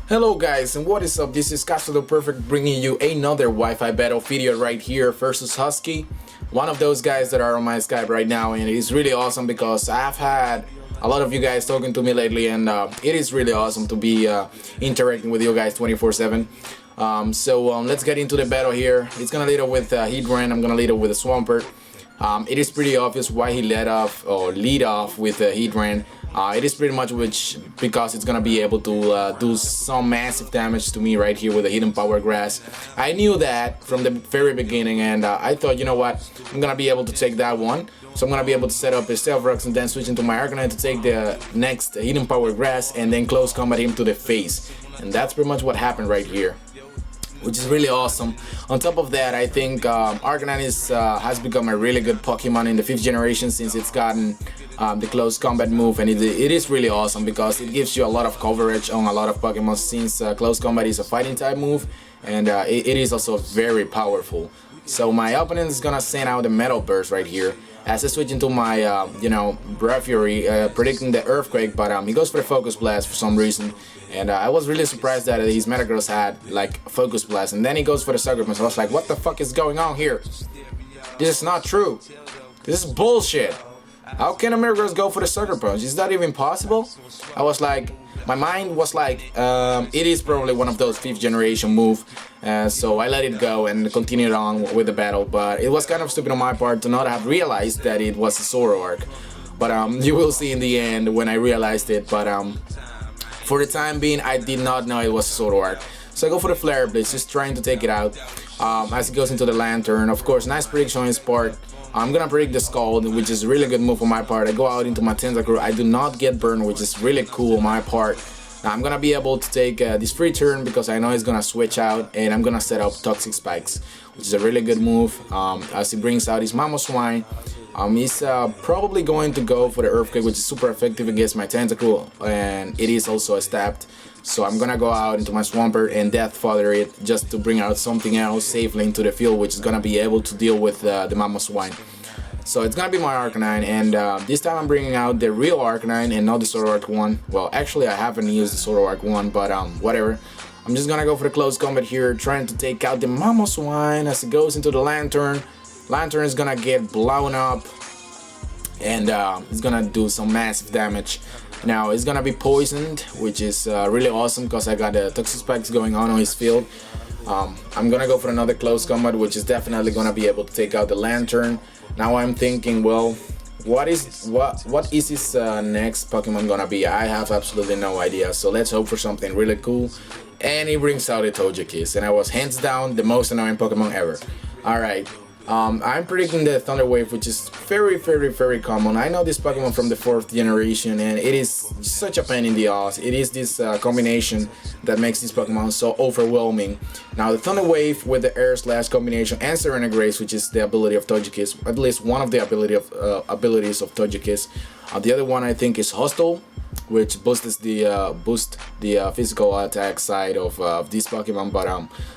Hello guys, and what is up? This is Castle the Perfect bringing you another Wi-Fi battle video right here versus Husky. One of those guys that are on my Skype right now, and it's really awesome because I've had a lot of you guys talking to me lately, and it is really awesome to be interacting with you guys 24/7. Let's get into the battle here. It's gonna lead up with Heatran. I'm gonna lead up with a Swampert. It is pretty obvious why he lead off with Heatran. It is pretty much because it's gonna be able to do some massive damage to me right here with the Hidden Power Grass. I knew that from the very beginning, and I thought, you know what, I'm gonna be able to take that one. So I'm gonna be able to set up a Stealth Rocks and then switch into my Arcanine to take the next Hidden Power Grass and then close combat him to the face. And that's pretty much what happened right here, which is really awesome. On top of that, I think Arcanine has become a really good Pokemon in the 5th generation since it's gotten the close combat move, and it is really awesome because it gives you a lot of coverage on a lot of Pokemon since close combat is a fighting type move, and it is also very powerful. So my opponent is gonna send out the Metal Burst right here as I switch into my Breath Fury, predicting the Earthquake, but he goes for the Focus Blast for some reason. And I was really surprised that his Metagross had like Focus Blast, and then he goes for the Sucker Punch. I was like, what the fuck is going on here? This is not true. This is bullshit. How can a Metagross go for the Sucker Punch? Is that even possible? I was like, my mind was like, it is probably one of those 5th generation move. So I let it go and continued on with the battle, but it was kind of stupid on my part to not have realized that it was a Zoroark. But you will see in the end when I realized it. But for the time being, I did not know it was Zoroark. So I go for the Flare Blitz, just trying to take it out as it goes into the Lantern. Of course, nice prediction on his part. I'm gonna predict the Scald, which is a really good move on my part. I go out into my Tentacruel. I do not get burned, which is really cool on my part. Now I'm gonna be able to take this free turn because I know he's gonna switch out, and I'm gonna set up Toxic Spikes, which is a really good move as he brings out his Mamoswine. He's probably going to go for the Earthquake, which is super effective against my Tentacruel, and it is also a stabbed. So I'm gonna go out into my Swampert and Death Fodder it just to bring out something else safely into the field, which is gonna be able to deal with the Mamoswine. So it's gonna be my Arcanine, and this time I'm bringing out the real Arcanine and not the Zoroark one. Well, actually I haven't used the Zoroark one, but whatever. I'm just gonna go for the close combat here, trying to take out the Mamoswine as it goes into the Lantern. Lantern is gonna get blown up, and it's gonna do some massive damage. Now it's gonna be poisoned, which is really awesome because I got the Toxic Spikes going on his field. I'm gonna go for another close combat, which is definitely gonna be able to take out the Lantern. Now I'm thinking, well, what is his next Pokemon gonna be? I have absolutely no idea. So let's hope for something really cool. And he brings out a Togekiss, and I was hands down the most annoying Pokemon ever. All right. I'm predicting the Thunder Wave, which is very common. I know this Pokemon from the 4th generation, and it is such a pain in the ass. It is this combination that makes this Pokemon so overwhelming. Now the Thunder Wave with the Air Slash combination and Serena Grace, which is the ability of Togekiss, at least one of the abilities of Togekiss. The other one I think is Hostile, which boosts the physical attack side of this Pokemon, but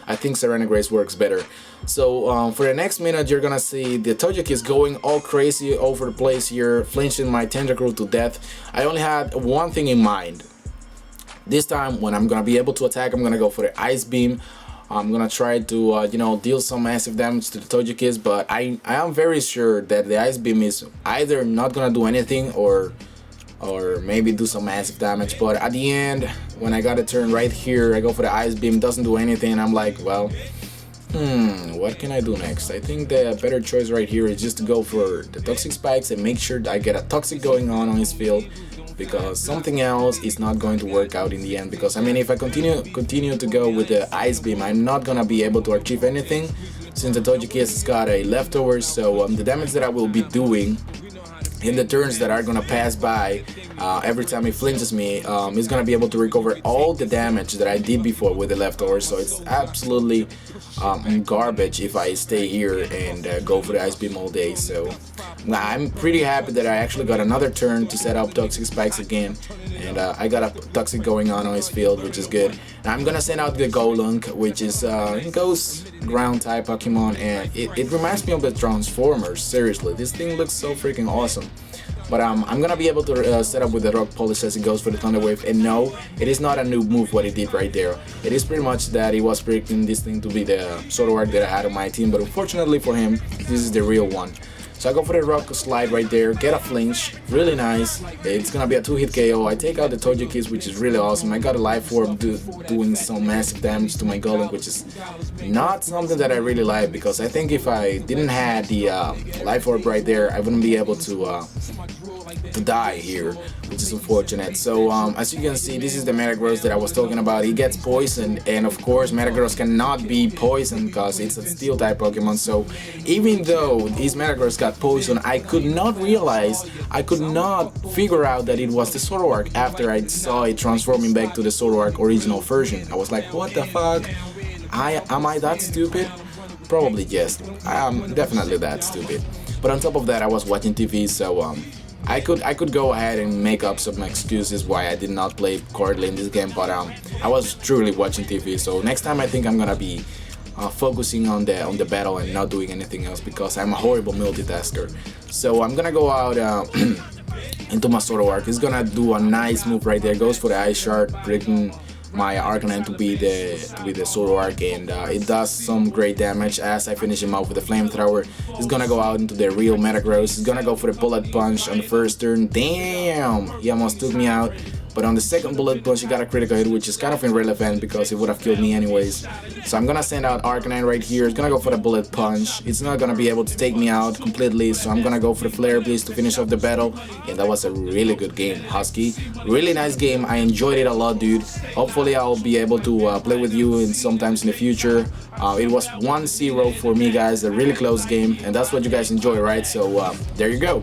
I think Serena Grace works better. So for the next minute, you're gonna see the Togekiss going all crazy over the place here, flinching my Tentacruel to death. I only had one thing in mind. This time, when I'm gonna be able to attack, I'm gonna go for the Ice Beam. I'm gonna try to deal some massive damage to the Togekiss, but I am very sure that the Ice Beam is either not gonna do anything or maybe do some massive damage. But at the end, when I got a turn right here, I go for the Ice Beam, doesn't do anything, and I'm like, well, what can I do next? I think the better choice right here is just to go for the Toxic Spikes and make sure that I get a Toxic going on his field, because something else is not going to work out in the end. Because I mean, if I continue to go with the Ice Beam, I'm not gonna be able to achieve anything since the Togekiss has got a leftover. So the damage that I will be doing in the turns that are gonna pass by every time he flinches me, he's gonna be able to recover all the damage that I did before with the leftover. So it's absolutely garbage if I stay here and go for the Ice Beam all day. So I'm pretty happy that I actually got another turn to set up Toxic Spikes again, and I got a Toxic going on his field, which is good. Now I'm gonna send out the Golunk, which is Ghost ground type Pokemon, and it reminds me of the Transformers. Seriously, this thing looks so freaking awesome. But I'm gonna be able to set up with the rock polish as it goes for the thunder wave. And no, it is not a new move what it did right there. It is pretty much that he was predicting this thing to be the Zoroark that I had on my team, but unfortunately for him, this is the real one. So I go for the rock slide right there, get a flinch, really nice. It's gonna be a 2-hit KO. I take out the Toji Kiss, which is really awesome. I got a life orb doing some massive damage to my golem, which is not something that I really like, because I think if I didn't have the life orb right there, I wouldn't be able to die here, which is unfortunate. So as you can see, this is the Metagross that I was talking about. He gets poisoned, and of course Metagross cannot be poisoned because it's a steel type Pokemon. So even though his Metagross got poisoned, I could not realize, I could not figure out that it was the Zoroark after I saw it transforming back to the Zoroark original version. I was like, what the fuck? Am I that stupid? Probably yes. I am definitely that stupid. But on top of that, I was watching TV, so I could go ahead and make up some excuses why I did not play correctly in this game, but I was truly watching TV. So next time I think I'm gonna be focusing on the battle and not doing anything else, because I'm a horrible multitasker. So I'm gonna go out into my Zoroark. He's gonna do a nice move right there. Goes for the Ice Shard, predicting my Arcanine to be the Zoroark, and it does some great damage as I finish him off with a flamethrower. He's gonna go out into the real Metagross. He's gonna go for the bullet punch on the first turn. Damn, he almost took me out. But on the second bullet punch, he got a critical hit, which is kind of irrelevant because it would have killed me anyways. So I'm gonna send out Arcanine right here. It's gonna go for the bullet punch. It's not gonna be able to take me out completely, so I'm gonna go for the Flare Blitz to finish off the battle. And that was a really good game, Husky. Really nice game. I enjoyed it a lot, dude. Hopefully I'll be able to play with you sometimes in the future. It was 1-0 for me, guys. A really close game, and that's what you guys enjoy, right? So there you go.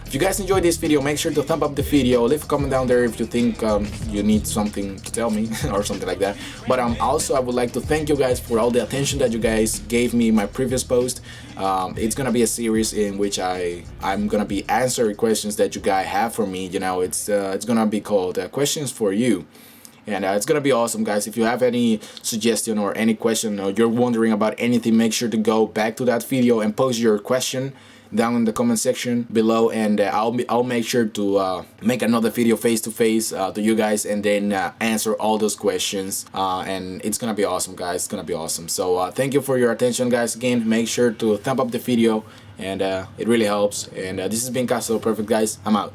If you guys enjoyed this video, make sure to thumb up the video. Leave a comment down there if you think you need something to tell me or something like that. But also I would like to thank you guys for all the attention that you guys gave me in my previous post. It's gonna be a series in which I'm gonna be answering questions that you guys have for me. You know, it's gonna be called questions for you. And it's gonna be awesome, guys. If you have any suggestion or any question, or you're wondering about anything, make sure to go back to that video and post your question down in the comment section below, and I'll make sure to make another video face to face to you guys, and then answer all those questions, and it's gonna be awesome, guys. It's gonna be awesome. So thank you for your attention, guys. Again, make sure to thumb up the video, and it really helps. And this has been Castle Perfect, guys. I'm out.